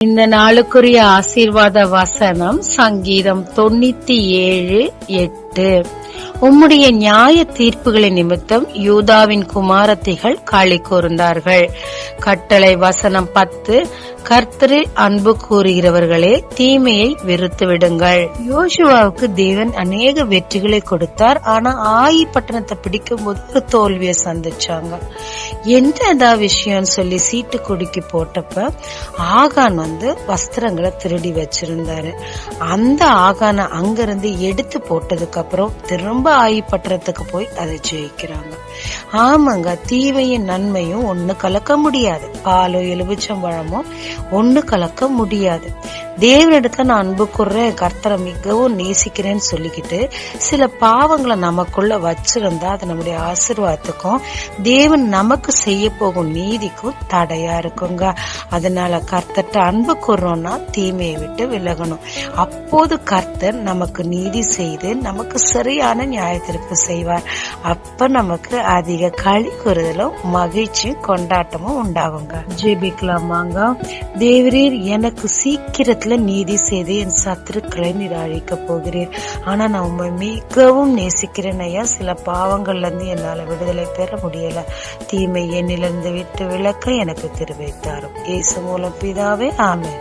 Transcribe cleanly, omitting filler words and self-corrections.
இந்த நாளுக்குரிய ஆசீர்வாத வசனம் சங்கீதம் 97:8. உம்முடைய நியாய தீர்ப்புகளின் நிமித்தம் யூதாவின் குமாரத்திகள் களி கூர்ந்தார்கள். கட்டளை வசனம் 10. கர்த்தரில் அன்பு கூறுகிறவர்களே, தீமையை வெறுத்து விடுங்கள். யோசுவாவுக்கு தேவன் அநேக வெற்றிகளை கொடுத்தார். ஆனா ஆயி பட்டணத்தை பிடிக்கும் போது ஒரு தோல்வியை சந்திச்சாங்க. என்னடா விஷயம் சொல்லி சீட்டு குடுக்கி போட்டப்ப ஆகான் வஸ்திரங்களை திருடி வச்சிருந்தாரு. அந்த ஆகான அங்கிருந்து எடுத்து போட்டதுக்கு அப்புறம் திரும்ப ஆயி பட்டணத்துக்கு போய் அதை ஜெயிக்கிறாங்க. ஆமாங்க, தீமையும் நன்மையும் ஒண்ணு கலக்க முடியாது. பாலோ எலுமிச்சம்பழமோ ஒண்ணு கலக்க முடியாது. தேவனிடத்துல நான் அன்பு கூர்றேன், கர்த்தரை மிகவும் நேசிக்கிறேன்னு சொல்லிக்கிட்டு சில பாவங்களை நமக்குள்ள வச்சிருந்தா அது நம்முடைய ஆசீர்வாதத்துக்கும் தேவன் நமக்கு செய்ய போகும் நீதிக்கும் தடையா இருக்குங்க. அதனால கர்த்தர்ட்ட அன்பு கூர்றோம்னா தீமையை விட்டு விலகணும். அப்போது கர்த்தர் நமக்கு நீதி செய்து நமக்கு சரியான நியாயத்திற்கு செய்வார். அப்ப நமக்கு அதிக களி கூறுதலும் மகிழ்ச்சியும் கொண்டாட்டமும் உண்டாகுங்க. ஜெபிக்கலாமாங்க. தேவரீர், எனக்கு சீக்கிரத்துல நீதி செய்து என் சத்துருக்களை நீர் அழிக்க போகிறீர். ஆனா நான் உண்மை மிகவும் நேசிக்கிறேன் ஐயா. சில பாவங்கள்ல இருந்து என்னால விடுதலை பெற முடியல. தீமை என்னிலிருந்து விட்டு விலக்க எனக்கு கிருபை தாரும். இயேசு மூலம் பிதாவே, ஆமென்.